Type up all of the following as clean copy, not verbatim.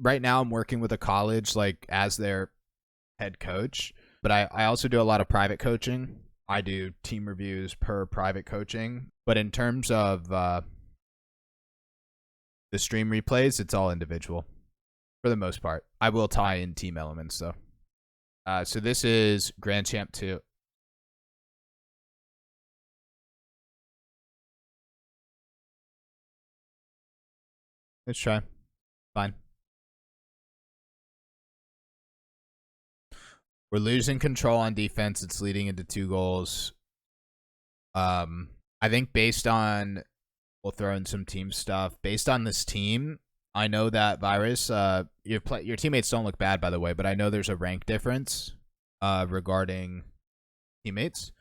right now I'm working with a college like as their head coach, but I also do a lot of private coaching. I do team reviews per private coaching, but in terms of the stream replays, it's all individual for the most part. I will tie in team elements though. So this is Grand Champ 2. Let's try. Fine. We're losing control on defense. It's leading into 2 goals. I think based on, we'll throw in some team stuff. Based on this team, I know that Virus, your teammates don't look bad, by the way, but I know there's a rank difference regarding teammates.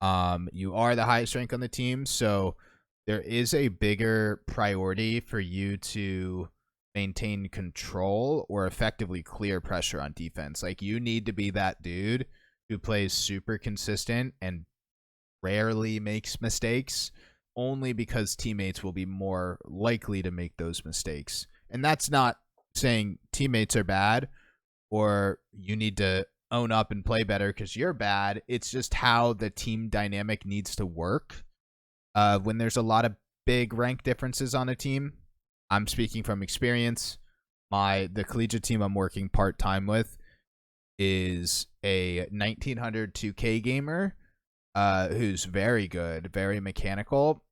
You are the highest rank on the team, so there is a bigger priority for you to maintain control or effectively clear pressure on defense. Like, you need to be that dude who plays super consistent and rarely makes mistakes, only because teammates will be more likely to make those mistakes. And that's not saying teammates are bad or you need to own up and play better because you're bad. It's just how the team dynamic needs to work. When there's a lot of big rank differences on a team, I'm speaking from experience. The collegiate team I'm working part-time with is a 1900 2K gamer who's very good, very mechanical,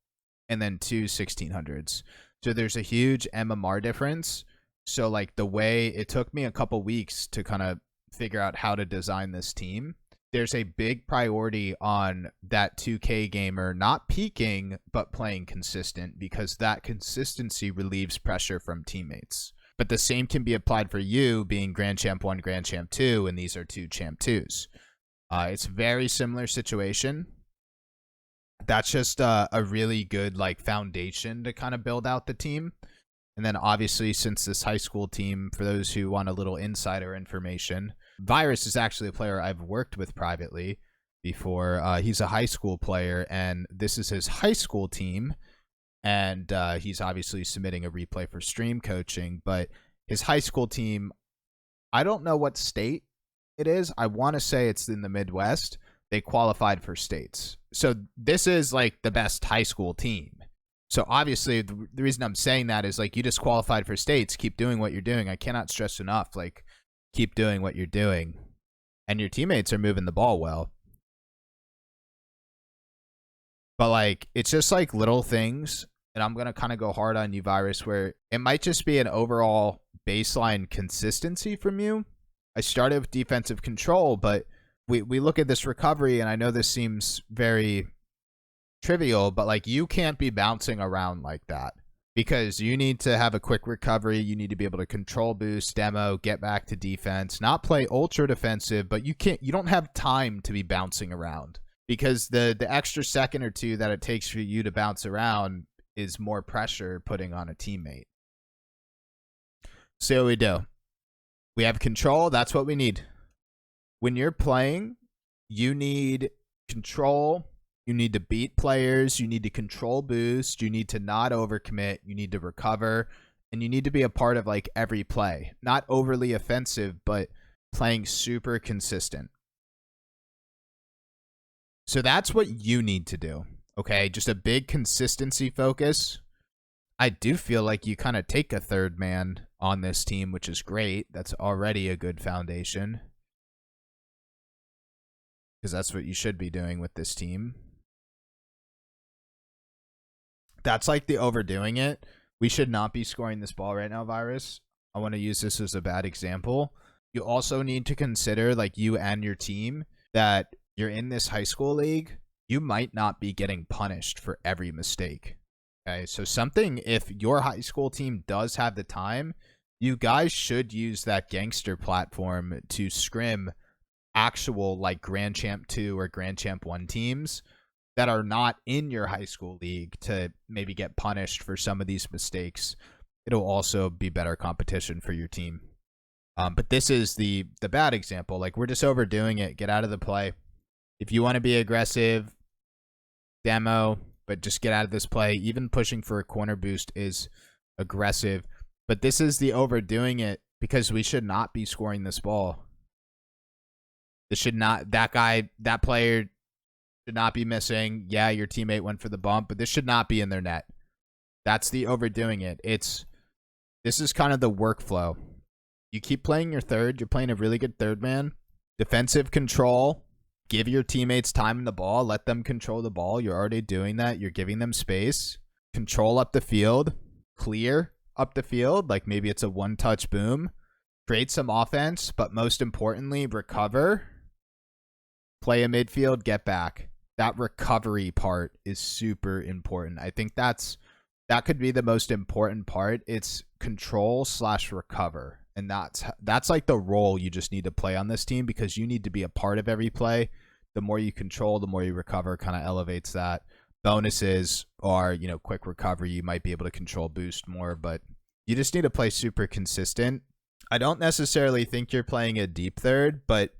and then 2 1600s. So there's a huge MMR difference. So like the way it took me a couple weeks to kind of figure out how to design this team, there's a big priority on that 2K gamer not peaking but playing consistent, because that consistency relieves pressure from teammates. But the same can be applied for you being Grand Champ 1, Grand Champ 2, and these are 2 Champ 2s. It's a very similar situation. That's just a really good like foundation to kind of build out the team. And then obviously, since this high school team, for those who want a little insider information, Virus is actually a player I've worked with privately before. He's a high school player, and this is his high school team. And he's obviously submitting a replay for stream coaching. But his high school team, I don't know what state it is. I want to say it's in the Midwest. They qualified for states. So this is like the best high school team. So obviously the reason I'm saying that is like, you just qualified for states. Keep doing what you're doing. I cannot stress enough, like, keep doing what you're doing. And your teammates are moving the ball well. But like, it's just like little things. And I'm going to kind of go hard on you, Virus, where it might just be an overall baseline consistency from you. I started with defensive control, but we look at this recovery, and I know this seems very trivial, but like, you can't be bouncing around like that, because you need to have a quick recovery. You need to be able to control boost, demo, get back to defense, not play ultra defensive, but you don't have time to be bouncing around, because the extra second or two that it takes for you to bounce around is more pressure putting on a teammate. So what we do, we have control. That's what we need. When you're playing, you need control. You need to beat players. You need to control boost. You need to not overcommit. You need to recover. And you need to be a part of like every play. Not overly offensive, but playing super consistent. So that's what you need to do. Okay, just a big consistency focus. I do feel like you kind of take a third man on this team, which is great. That's already a good foundation, because that's what you should be doing with this team. That's like the overdoing it. We should not be scoring this ball right now, Virus. I want to use this as a bad example. You also need to consider, like, you and your team, that you're in this high school league. You might not be getting punished for every mistake. Okay, so if your high school team does have the time, you guys should use that gangster platform to scrim actual like Grand Champ 2 or Grand Champ 1 teams that are not in your high school league to maybe get punished for some of these mistakes. It'll also be better competition for your team. But this is the bad example. Like, we're just overdoing it. Get out of the play. If you want to be aggressive, demo, but just get out of this play. Even pushing for a corner boost is aggressive. But this is the overdoing it because we should not be scoring this ball. This should not, that player should not be missing. Yeah, your teammate went for the bump, but this should not be in their net. That's the overdoing it. This is kind of the workflow. You keep playing your third. You're playing a really good third man. Defensive control. Give your teammates time in the ball. Let them control the ball. You're already doing that. You're giving them space. Control up the field. Clear up the field. Like maybe it's a one-touch boom. Create some offense, but most importantly, recover. Play a midfield. Get back. That recovery part is super important. I think that could be the most important part. It's control/recover. And that's like the role you just need to play on this team, because you need to be a part of every play. The more you control, the more you recover, kind of elevates that. Bonuses are, quick recovery. You might be able to control boost more, but you just need to play super consistent. I don't necessarily think you're playing a deep third, but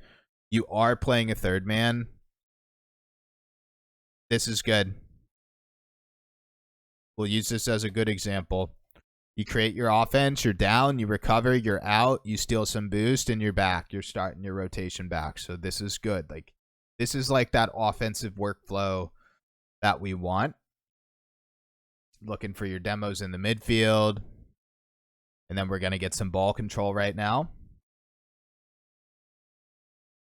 you are playing a third man. This is good. We'll use this as a good example. You create your offense, you're down, you recover, you're out, you steal some boost, and you're back. You're starting your rotation back. So this is good. Like, this is like that offensive workflow that we want. Looking for your demos in the midfield. And then we're going to get some ball control right now.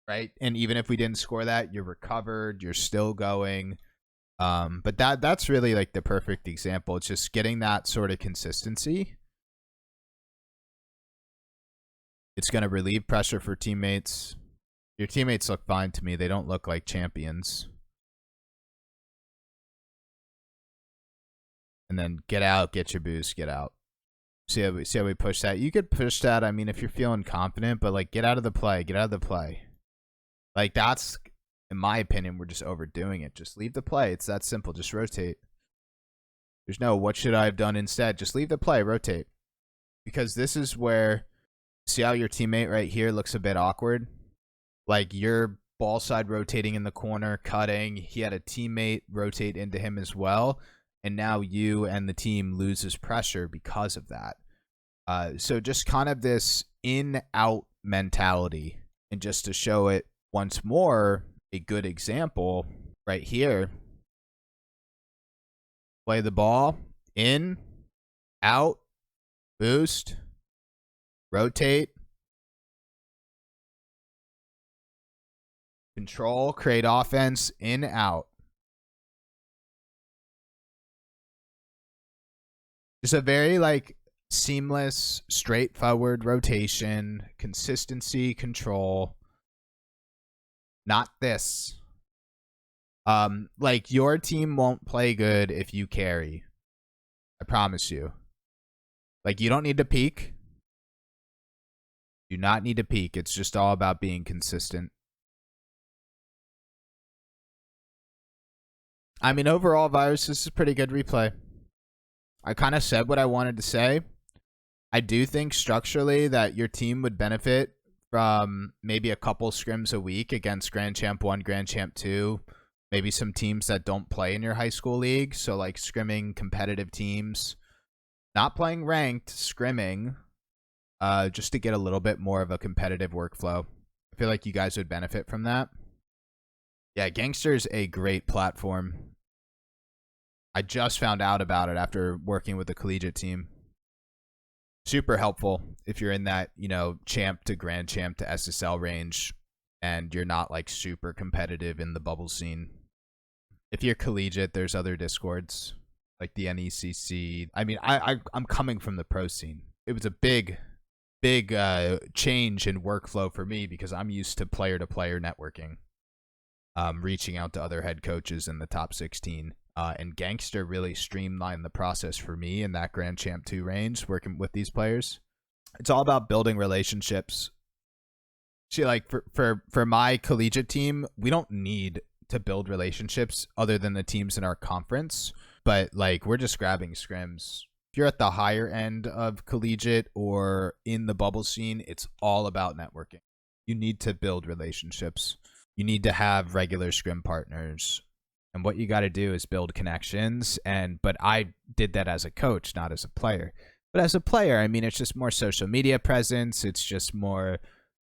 Right? And even if we didn't score that, you're recovered, you're still going. But that's really like the perfect example. It's just getting that sort of consistency. It's going to relieve pressure for teammates. Your teammates look fine to me. They don't look like champions. And then get out, get your boost, get out. See how we push that? You could push that, I mean, if you're feeling confident, but like get out of the play. Get out of the play. Like that's... In my opinion, we're just overdoing it. Just leave the play. It's that simple. Just rotate. There's no, what should I have done instead? Just leave the play. Rotate. Because this is where, see how your teammate right here looks a bit awkward? Like you're ball side rotating in the corner, cutting. He had a teammate rotate into him as well. And now you and the team loses pressure because of that. So just kind of this in-out mentality. And just to show it once more, a good example right here. Play the ball in, out, boost, rotate, control, create offense, in, out. Just a very like seamless, straightforward rotation, consistency, control. Not this. Like your team won't play good if you carry. I promise you. Like you don't need to peak. Do not need to peak. It's just all about being consistent. I mean, overall, Virus, this is a pretty good replay. I kind of said what I wanted to say. I do think structurally that your team would benefit from maybe a couple scrims a week against Grand Champ 1, Grand Champ 2. Maybe some teams that don't play in your high school league. So like scrimming competitive teams. Not playing ranked, scrimming. Just to get a little bit more of a competitive workflow. I feel like you guys would benefit from that. Yeah, Gangster's a great platform. I just found out about it after working with the collegiate team. Super helpful if you're in that, champ to grand champ to SSL range and you're not like super competitive in the bubble scene. If you're collegiate, there's other discords like the NECC. I mean, I'm coming from the pro scene. It was a big change in workflow for me because I'm used to player-to-player networking, reaching out to other head coaches in the top 16. And Gangster really streamlined the process for me in that Grand Champ 2 range, working with these players. It's all about building relationships. See, like for my collegiate team, we don't need to build relationships other than the teams in our conference. But like we're just grabbing scrims. If you're at the higher end of collegiate or in the bubble scene, it's all about networking. You need to build relationships. You need to have regular scrim partners. And what you got to do is build connections. But I did that as a coach, not as a player. But as a player, I mean, it's just more social media presence. It's just more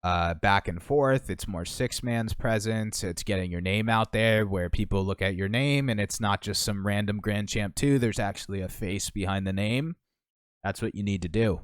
back and forth. It's more six man's presence. It's getting your name out there where people look at your name and it's not just some random Grand Champ 2. There's actually a face behind the name. That's what you need to do.